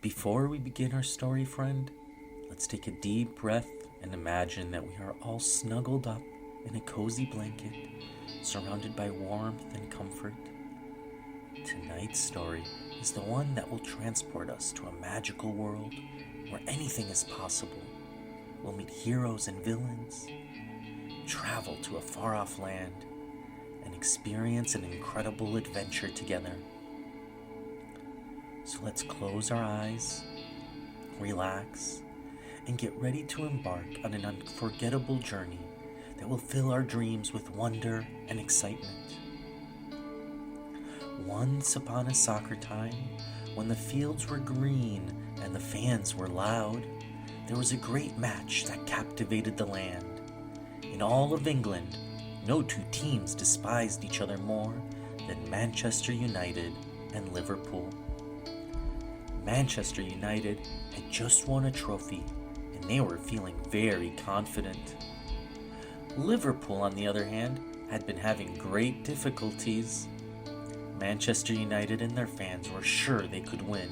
Before we begin our story, friend, let's take a deep breath and imagine that we are all snuggled up in a cozy blanket, surrounded by warmth and comfort. Tonight's story is the one that will transport us to a magical world where anything is possible. We'll meet heroes and villains, travel to a far-off land, and experience an incredible adventure together. So let's close our eyes, relax, and get ready to embark on an unforgettable journey that will fill our dreams with wonder and excitement. Once upon a soccer time, when the fields were green and the fans were loud, there was a great match that captivated the land. In all of England, no two teams despised each other more than Manchester United and Liverpool. Manchester United had just won a trophy, and they were feeling very confident. Liverpool, on the other hand, had been having great difficulties. Manchester United and their fans were sure they could win,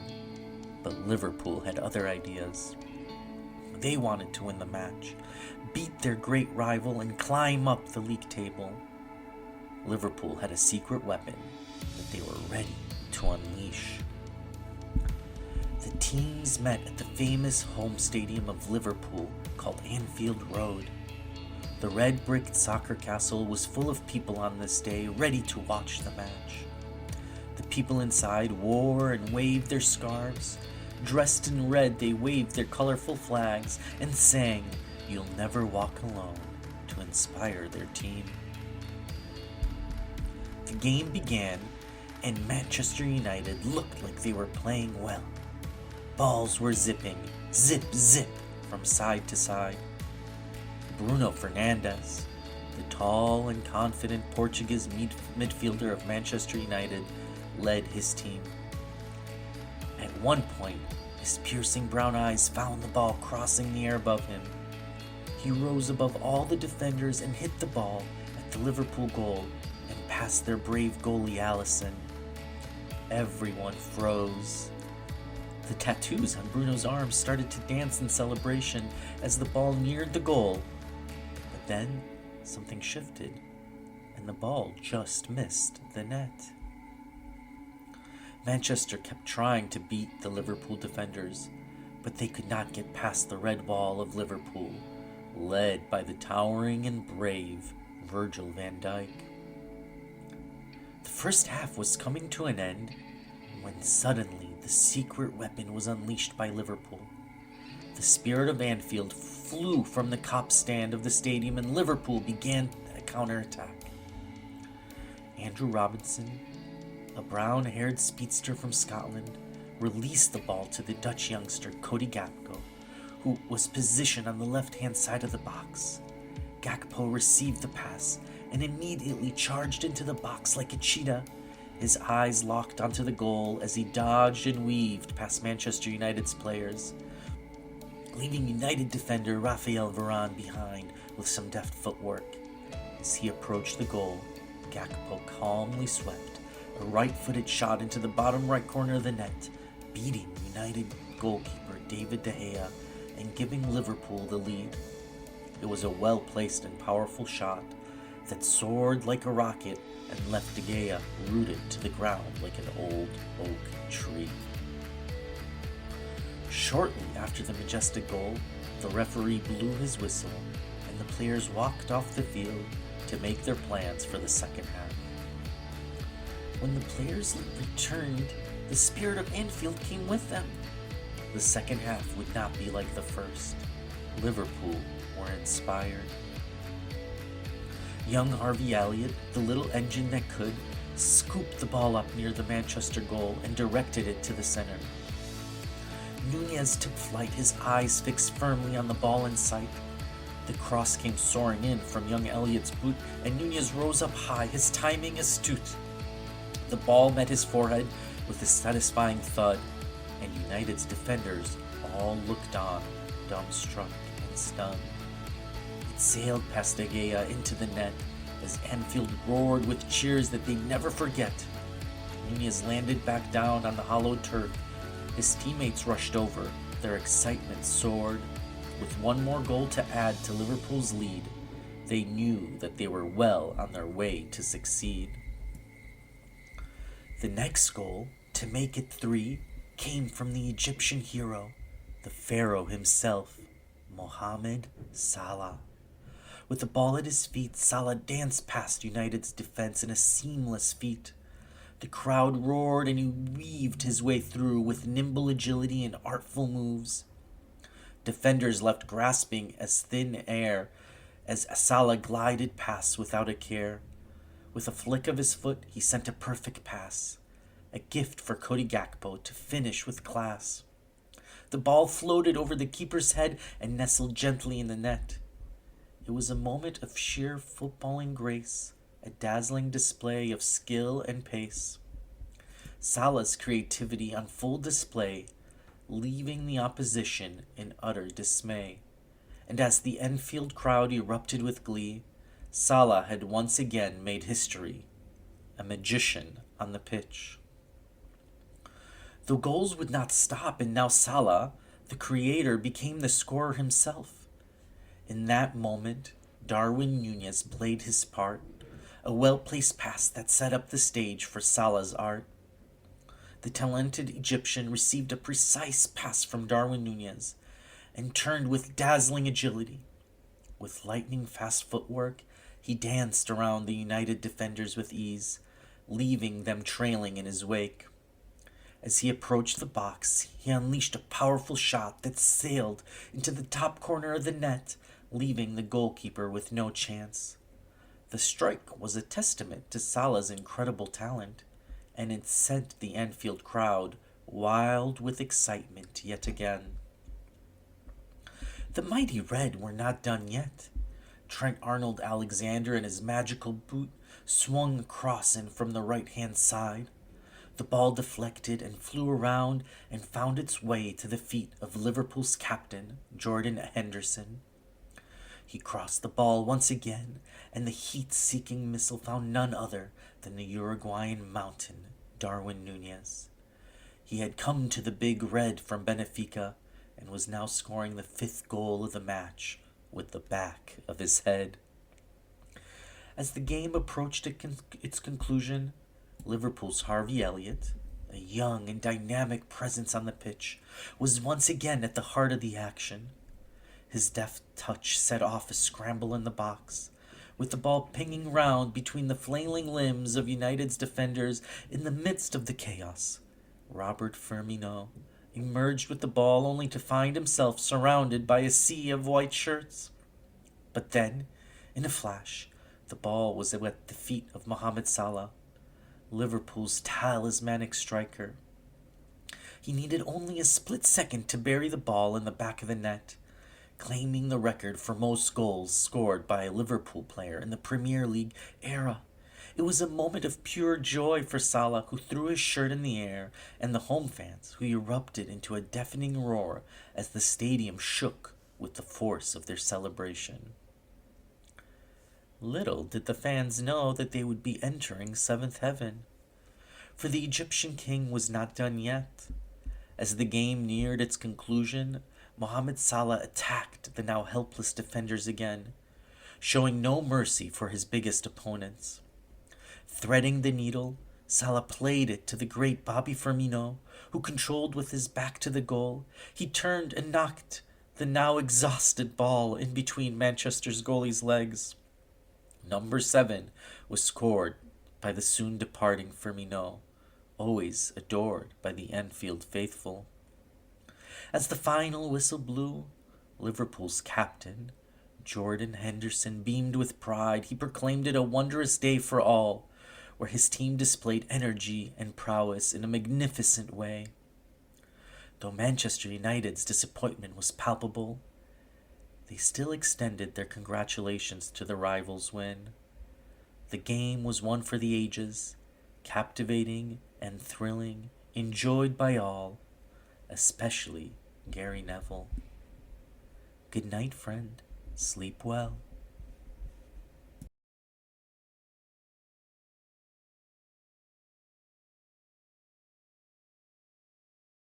but Liverpool had other ideas. They wanted to win the match, beat their great rival, and climb up the league table. Liverpool had a secret weapon that they were ready to unleash. The teams met at the famous home stadium of Liverpool called Anfield Road. The red-bricked soccer castle was full of people on this day, ready to watch the match. The people inside wore and waved their scarves. Dressed in red, they waved their colorful flags and sang "You'll Never Walk Alone" to inspire their team. The game began, and Manchester United looked like they were playing well. Balls were zipping, zip, zip, from side to side. Bruno Fernandes, the tall and confident Portuguese midfielder of Manchester United, led his team. At one point, his piercing brown eyes found the ball crossing the air above him. He rose above all the defenders and hit the ball at the Liverpool goal and past their brave goalie Alisson. Everyone froze. The tattoos on Bruno's arms started to dance in celebration as the ball neared the goal. But then something shifted, and the ball just missed the net. Manchester kept trying to beat the Liverpool defenders, but they could not get past the red wall of Liverpool, led by the towering and brave Virgil van Dijk. The first half was coming to an end when suddenly the secret weapon was unleashed by Liverpool. The spirit of Anfield flew from the cop stand of the stadium, and Liverpool began a counterattack. Andrew Robinson, a brown-haired speedster from Scotland, released the ball to the Dutch youngster Cody Gakpo, who was positioned on the left-hand side of the box. Gakpo received the pass and immediately charged into the box like a cheetah. His eyes locked onto the goal as he dodged and weaved past Manchester United's players, leaving United defender Raphael Varane behind with some deft footwork. As he approached the goal, Gakpo calmly swept a right-footed shot into the bottom right corner of the net, beating United goalkeeper David De Gea and giving Liverpool the lead. It was a well-placed and powerful shot that soared like a rocket and left De Gea rooted to the ground like an old oak tree. Shortly after the majestic goal, the referee blew his whistle, and the players walked off the field to make their plans for the second half. When the players returned, the spirit of Anfield came with them. The second half would not be like the first. Liverpool were inspired. Young Harvey Elliott, the little engine that could, scooped the ball up near the Manchester goal and directed it to the center. Nunez took flight, his eyes fixed firmly on the ball in sight. The cross came soaring in from young Elliott's boot, and Nunez rose up high, his timing astute. The ball met his forehead with a satisfying thud, and United's defenders all looked on, dumbstruck and stunned. It sailed past De Gea into the net as Anfield roared with cheers that they'd never forget. Nunez landed back down on the hollowed turf, His teammates rushed over, their excitement soared. With one more goal to add to Liverpool's lead, they knew that they were well on their way to succeed. The next goal, to make it 3, came from the Egyptian hero, the pharaoh himself, Mohamed Salah. With the ball at his feet, Salah danced past United's defense in a seamless feat. The crowd roared and he weaved his way through with nimble agility and artful moves. Defenders left grasping as thin air as Salah glided past without a care. With a flick of his foot, he sent a perfect pass, a gift for Cody Gakpo to finish with class. The ball floated over the keeper's head and nestled gently in the net. It was a moment of sheer footballing grace, a dazzling display of skill and pace. Salah's creativity on full display, leaving the opposition in utter dismay. And as the Anfield crowd erupted with glee, Salah had once again made history, a magician on the pitch. The goals would not stop, and now Salah, the creator, became the scorer himself. In that moment, Darwin Núñez played his part, a well-placed pass that set up the stage for Salah's art. The talented Egyptian received a precise pass from Darwin Núñez and turned with dazzling agility. With lightning-fast footwork, he danced around the United defenders with ease, leaving them trailing in his wake. As he approached the box, he unleashed a powerful shot that sailed into the top corner of the net, leaving the goalkeeper with no chance. The strike was a testament to Salah's incredible talent, and it sent the Anfield crowd wild with excitement yet again. The mighty Red were not done yet. Trent Arnold-Alexander in his magical boot swung across in from the right-hand side. The ball deflected and flew around and found its way to the feet of Liverpool's captain, Jordan Henderson. He crossed the ball once again, and the heat-seeking missile found none other than the Uruguayan mountain, Darwin Núñez. He had come to the Big Red from Benfica and was now scoring the 5th goal of the match with the back of his head. As the game approached its conclusion, Liverpool's Harvey Elliott, a young and dynamic presence on the pitch, was once again at the heart of the action. His deft touch set off a scramble in the box, with the ball pinging round between the flailing limbs of United's defenders in the midst of the chaos. Robert Firmino emerged with the ball only to find himself surrounded by a sea of white shirts. But then, in a flash, the ball was at the feet of Mohamed Salah, Liverpool's talismanic striker. He needed only a split second to bury the ball in the back of the net, claiming the record for most goals scored by a Liverpool player in the Premier League era. It was a moment of pure joy for Salah, who threw his shirt in the air, and the home fans, who erupted into a deafening roar as the stadium shook with the force of their celebration. Little did the fans know that they would be entering seventh heaven, for the Egyptian king was not done yet. As the game neared its conclusion, Mohamed Salah attacked the now helpless defenders again, showing no mercy for his biggest opponents. Threading the needle, Salah played it to the great Bobby Firmino, who controlled with his back to the goal. He turned and knocked the now exhausted ball in between Manchester's goalie's legs. Number 7 was scored by the soon departing Firmino, always adored by the Anfield faithful. As the final whistle blew, Liverpool's captain, Jordan Henderson, beamed with pride. He proclaimed it a wondrous day for all, where his team displayed energy and prowess in a magnificent way. Though Manchester United's disappointment was palpable, they still extended their congratulations to the rivals' win. The game was one for the ages, captivating and thrilling, enjoyed by all, especially Gary Neville. Good night, friend. Sleep well.